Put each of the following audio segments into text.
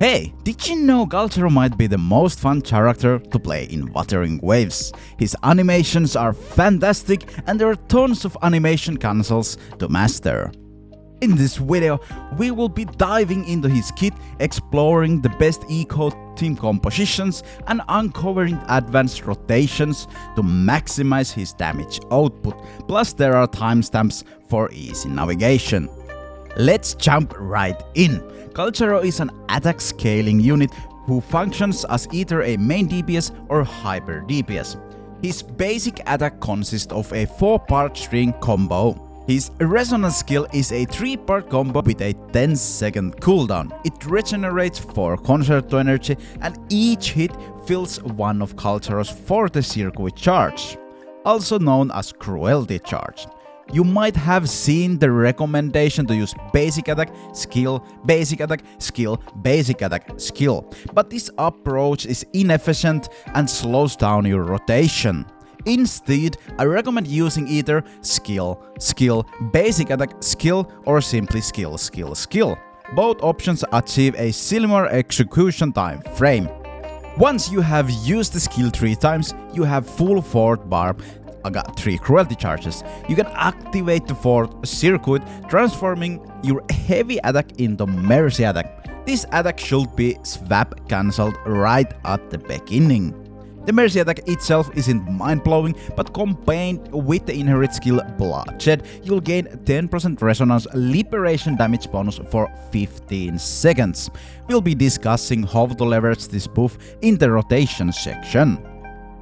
Hey, did you know Calcharo might be the most fun character to play in Wuthering Waves? His animations are fantastic and there are tons of animation cancels to master. In this video, we will be diving into his kit, exploring the best eco team compositions and uncovering advanced rotations to maximize his damage output, plus there are timestamps for easy navigation. Let's jump right in. Calcharo is an attack scaling unit who functions as either a main DPS or hyper DPS. His basic attack consists of a 4-part string combo. His resonance skill is a 3-part combo with a 10-second cooldown. It regenerates 4 Concerto energy and each hit fills one of Calcharo's 40 circuit charge, also known as cruelty charge. You might have seen the recommendation to use basic attack, skill, basic attack, skill, basic attack, skill, but this approach is inefficient and slows down your rotation. Instead, I recommend using either skill, skill, basic attack, skill, or simply skill, skill, skill. Both options achieve a similar execution time frame. Once you have used the skill 3 times, you have full 4th bar. I got 3 cruelty charges. You can activate the 4th circuit, transforming your heavy attack into mercy attack. This attack should be swap cancelled right at the beginning. The mercy attack itself isn't mind-blowing, but combined with the inherent skill Bloodshed, you'll gain 10% resonance liberation damage bonus for 15 seconds. We'll be discussing how to leverage this buff in the rotation section.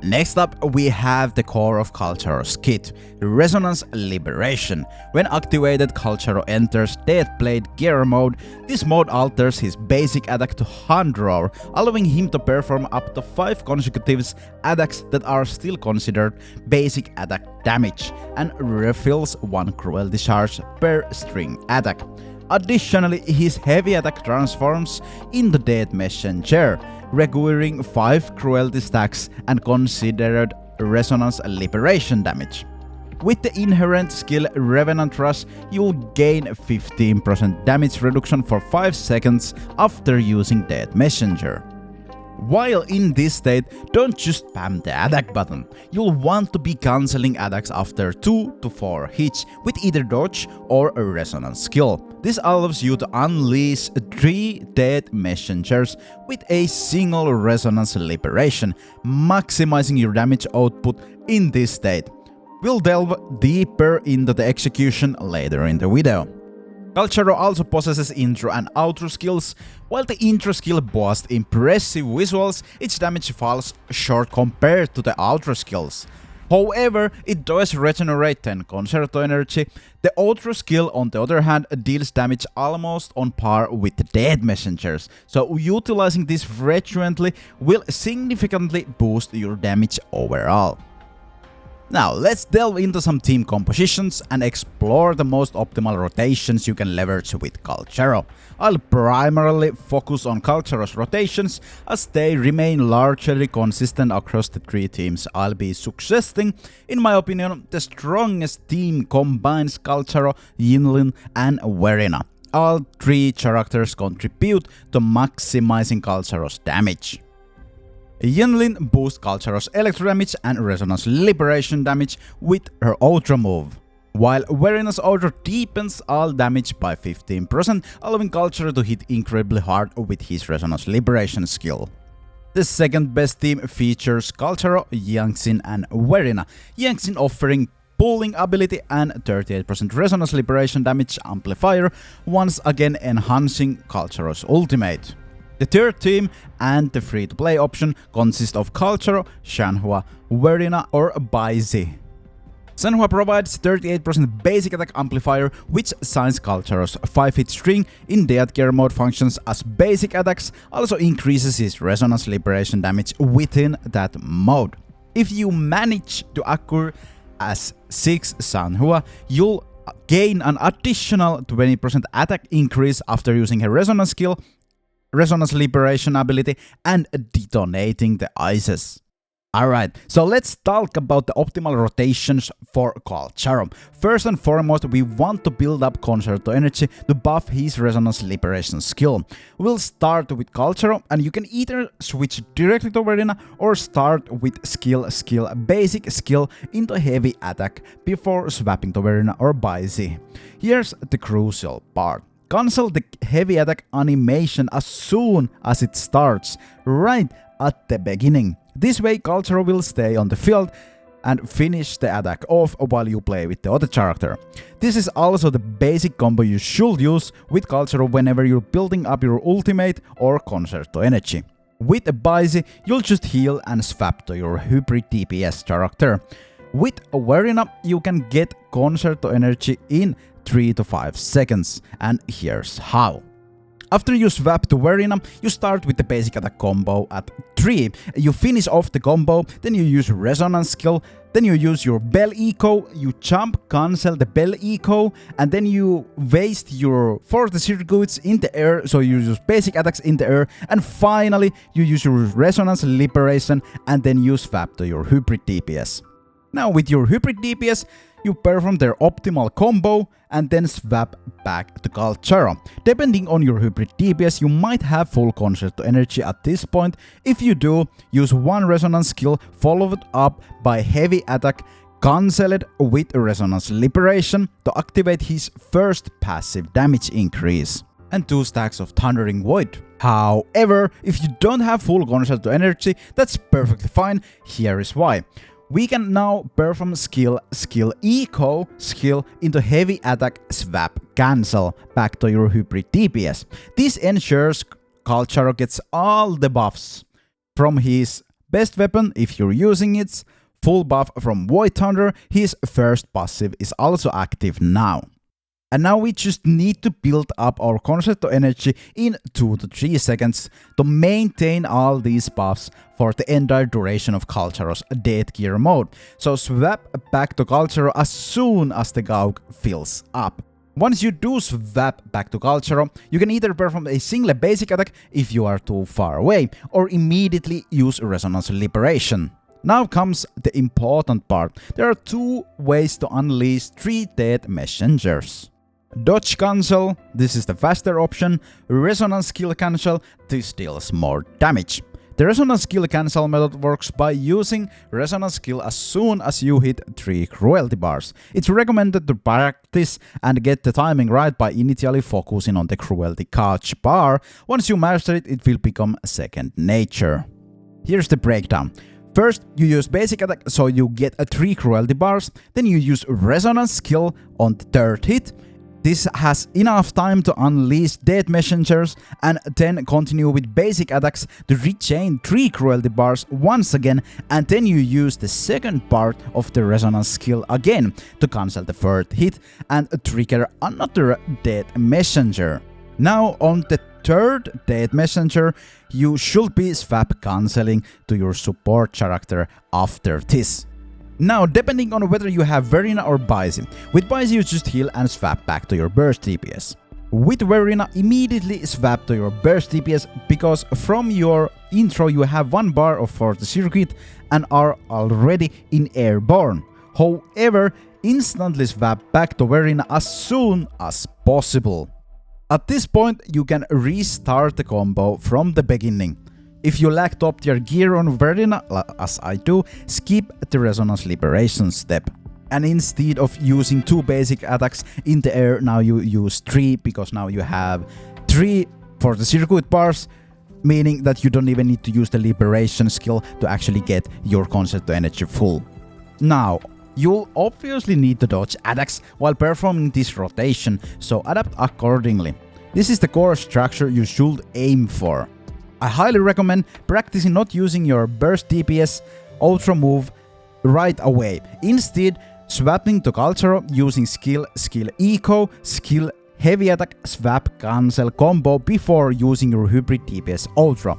Next up, we have the core of Calcharo's kit, Resonance Liberation. When activated, Calcharo enters Deathblade Gear mode. This mode alters his basic attack to 100, allowing him to perform up to 5 consecutive attacks that are still considered basic attack damage, and refills 1 cruelty charge per string attack. Additionally, his heavy attack transforms into Death Messenger, requiring 5 cruelty stacks and considered resonance liberation damage. With the inherent skill Revenant Rush, you'll gain 15% damage reduction for 5 seconds after using Death Messenger. While in this state, don't just spam the attack button. You'll want to be cancelling attacks after 2 to 4 hits with either dodge or a resonance skill. This allows you to unleash 3 Death Messengers with a single resonance liberation, maximizing your damage output in this state. We'll delve deeper into the execution later in the video. Calcharo also possesses intro and outro skills. While the intro skill boasts impressive visuals, its damage falls short compared to the outro skills. However, it does regenerate 10 Concerto energy. The outro skill, on the other hand, deals damage almost on par with the Death Messengers, so utilizing this frequently will significantly boost your damage overall. Now, let's delve into some team compositions and explore the most optimal rotations you can leverage with Calcharo. I'll primarily focus on Calcharo's rotations as they remain largely consistent across the 3 teams I'll be suggesting. In my opinion, the strongest team combines Calcharo, Yinlin, and Verina. All 3 characters contribute to maximizing Calcharo's damage. Yinlin boosts Calcharo's electro damage and resonance liberation damage with her outro move, while Verina's outro deepens all damage by 15%, allowing Calcharo to hit incredibly hard with his resonance liberation skill. The second best team features Calcharo, Yangxin, and Verina, Yangxin offering pulling ability and 38% resonance liberation damage amplifier, once again enhancing Calcharo's ultimate. The third team and the free-to-play option consist of Calcharo, Shanhua, Verina, or Baizi. Shanhua provides 38% basic attack amplifier, which since Calcharo's 5-hit string in Death Gear mode functions as basic attacks, also increases his resonance liberation damage within that mode. If you manage to acquire as 6 Shanhua, you'll gain an additional 20% attack increase after using her resonance skill, resonance liberation ability, and detonating the ices. Alright, so let's talk about the optimal rotations for Calcharo. First and foremost, we want to build up Concerto energy to buff his Resonance Liberation skill. We'll start with Calcharo, and you can either switch directly to Verena or start with basic skill into heavy attack before swapping to Verena or Baisi. Here's the crucial part. Cancel the heavy attack animation as soon as it starts, right at the beginning. This way Calcharo will stay on the field and finish the attack off while you play with the other character. This is also the basic combo you should use with Calcharo whenever you're building up your ultimate or Concerto energy. With a Baisi, you'll just heal and swap to your hybrid DPS character. With a Verena, you can get Concerto energy in 3 to 5 seconds, and here's how. After you swap to Verena, you start with the basic attack combo at 3, you finish off the combo, then you use Resonance skill, then you use your Bell Eco, you jump, cancel the Bell Eco, and then you waste your force circuits in the air, so you use basic attacks in the air, and finally you use your Resonance Liberation and then you swap to your hybrid DPS. Now with your hybrid DPS, you perform their optimal combo and then swap back to Calcharo. Depending on your hybrid DPS, you might have full Concerto energy at this point. If you do, use one Resonance skill followed up by heavy attack, cancel it with a Resonance Liberation to activate his first passive damage increase, and 2 stacks of Thundering Void. However, if you don't have full Concerto energy, that's perfectly fine. Here is why. We can now perform skill eco into heavy attack swap cancel back to your hybrid DPS. This ensures Calcharo gets all the buffs from his best weapon if you're using it, full buff from Void Thunder, his first passive is also active now. And now we just need to build up our Concerto energy in 2 to 3 seconds to maintain all these buffs for the entire duration of Calcharo's Death Gear mode. So swap back to Calcharo as soon as the Gauk fills up. Once you do swap back to Calcharo, you can either perform a single basic attack if you are too far away, or immediately use Resonance Liberation. Now comes the important part. There are 2 ways to unleash 3 Death Messengers. Dodge cancel, this is the faster option. Resonance skill cancel, this deals more damage. The resonance skill cancel method works by using resonance skill as soon as you hit 3 cruelty bars. It's recommended to practice and get the timing right by initially focusing on the cruelty catch bar. Once you master it, it will become second nature. Here's the breakdown. First, you use basic attack so you get 3 cruelty bars, then you use resonance skill on the 3rd hit. This has enough time to unleash Death Messengers and then continue with basic attacks to regain 3 cruelty bars once again, and then you use the second part of the resonance skill again to cancel the 3rd hit and trigger another Death Messenger. Now on the 3rd Death Messenger, you should be swap cancelling to your support character after this. Now, depending on whether you have Verena or Baisi. With Baisi you just heal and swap back to your burst DPS. With Verena, immediately swap to your burst DPS because from your intro you have 1 bar of force circuit and are already in airborne. However, instantly swap back to Verena as soon as possible. At this point you can restart the combo from the beginning. If you lack top tier gear on Verena, as I do, skip the Resonance Liberation step. And instead of using 2 basic attacks in the air, now you use 3 because now you have 3 for the circuit bars, meaning that you don't even need to use the Liberation skill to actually get your Concerto energy full. Now, you'll obviously need to dodge attacks while performing this rotation, so adapt accordingly. This is the core structure you should aim for. I highly recommend practicing not using your burst DPS ultra move right away. Instead, swapping to Calcharo using skill eco, skill heavy attack, swap cancel combo before using your hybrid DPS ultra.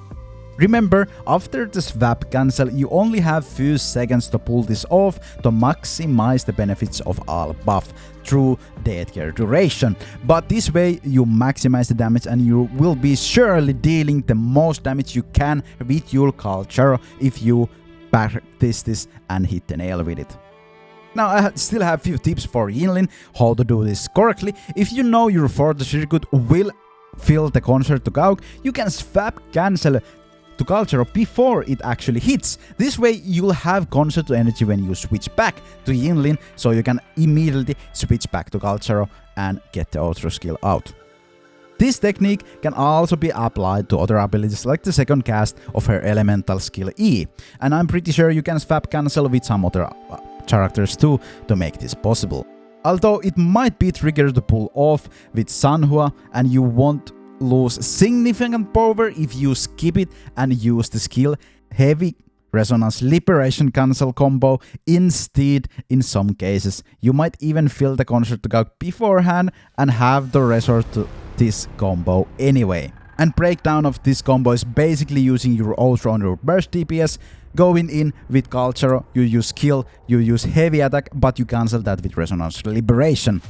Remember, after the swap cancel, you only have few seconds to pull this off to maximize the benefits of all buff through Death Gear duration. But this way you maximize the damage and you will be surely dealing the most damage you can with your Calcharo if you practice this and hit the nail with it. Now I still have few tips for Yinlin how to do this correctly. If you know your forte circuit will fill the concert to Gauk, you can swap cancel to Calcharo before it actually hits. This way you'll have concert energy when you switch back to Yinlin, so you can immediately switch back to Calcharo and get the outro skill out. This technique can also be applied to other abilities like the second cast of her elemental skill E, and I'm pretty sure you can swap cancel with some other characters too to make this possible. Although it might be trickier to pull off with Sanhua, and you won't lose significant power if you skip it and use the skill Heavy Resonance Liberation Cancel combo instead. In some cases, you might even fill the concert to Gauk beforehand and have to resort to this combo anyway. And breakdown of this combo is basically using your outro on your burst DPS. Going in with Calcharo, you use skill, you use heavy attack, but you cancel that with Resonance Liberation.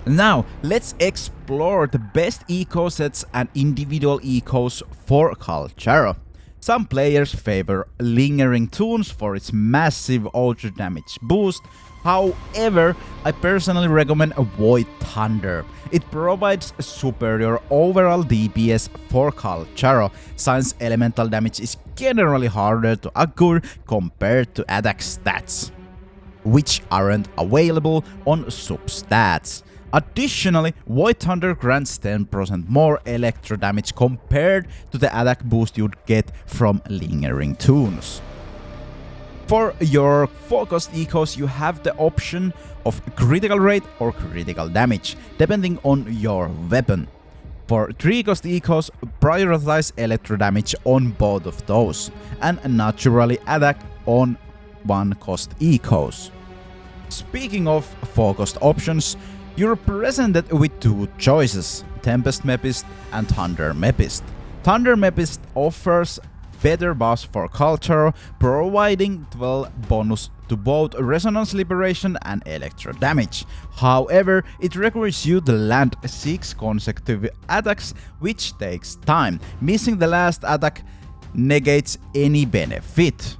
Now, let's explore the best eco sets and individual ecos for Calcharo. Some players favor Lingering Tunes for its massive outro damage boost. However, I personally recommend Void Thunder. It provides superior overall DPS for Calcharo, since elemental damage is generally harder to occur compared to attack stats, which aren't available on substats. Additionally, Void Thunder grants 10% more electro damage compared to the attack boost you'd get from Lingering Tunes. For your focused ecos, you have the option of critical rate or critical damage, depending on your weapon. For 3-cost ecos, prioritize electro damage on both of those, and naturally attack on 1-cost ecos. Speaking of focused options, you're presented with two choices, Tempest Mepist and Thunder Mepist. Thunder Mepist offers better buffs for Calcharo, providing 12 bonus to both Resonance Liberation and Electro damage. However, it requires you to land 6 consecutive attacks, which takes time. Missing the last attack negates any benefit.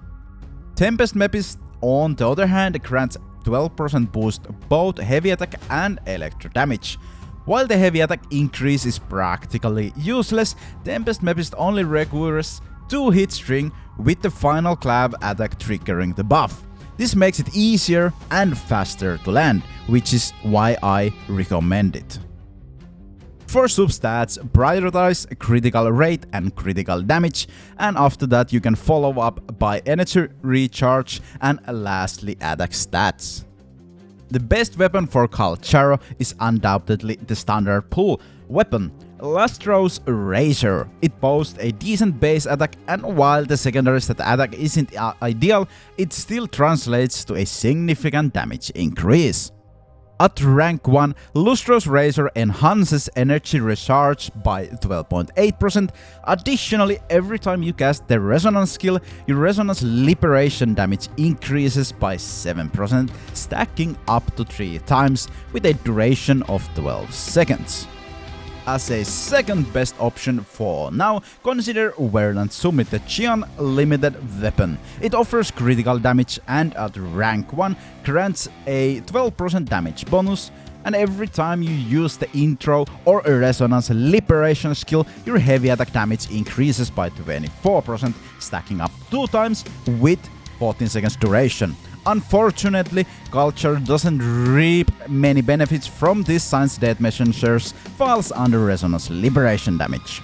Tempest Mepist, on the other hand, grants 12% boost both heavy attack and electro damage. While the heavy attack increase is practically useless, Tempest Mepist only requires 2 hit string with the final clav attack triggering the buff. This makes it easier and faster to land, which is why I recommend it. For substats, prioritize critical rate and critical damage, and after that you can follow up by energy recharge and lastly attack stats. The best weapon for Calcharo is undoubtedly the standard pull weapon, Lustro's Razor. It boasts a decent base attack, and while the secondary stat attack isn't ideal, it still translates to a significant damage increase. At rank 1, Lustro's Razor enhances energy recharge by 12.8%. Additionally, every time you cast the Resonance skill, your Resonance Liberation damage increases by 7%, stacking up to 3 times with a duration of 12 seconds. As a second best option for now, consider Verland Summit, the Qian limited weapon. It offers critical damage and at rank 1 grants a 12% damage bonus, and every time you use the intro or a Resonance Liberation skill, your heavy attack damage increases by 24%, stacking up 2 times with 14 seconds duration. Unfortunately, Calcharo doesn't reap many benefits from this since Death Messengers falls under Resonance Liberation damage.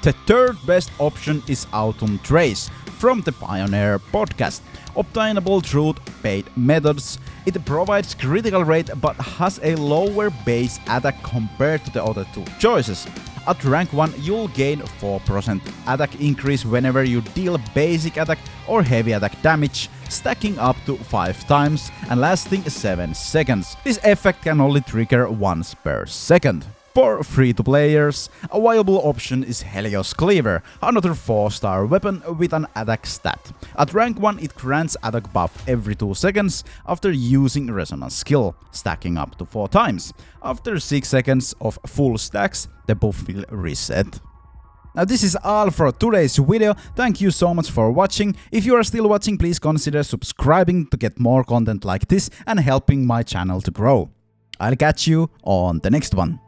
The third best option is Autumn Trace from the Pioneer podcast. Obtainable through paid methods, it provides critical rate but has a lower base attack compared to the other 2 choices. At rank 1, you'll gain 4% attack increase whenever you deal basic attack or heavy attack damage, stacking up to 5 times and lasting 7 seconds. This effect can only trigger once per second. For free-to-players, a viable option is Helios Cleaver, another 4-star weapon with an attack stat. At rank 1, it grants attack buff every 2 seconds after using Resonance skill, stacking up to 4 times. After 6 seconds of full stacks, the buff will reset. Now this is all for today's video. Thank you so much for watching. If you are still watching, please consider subscribing to get more content like this and helping my channel to grow. I'll catch you on the next one.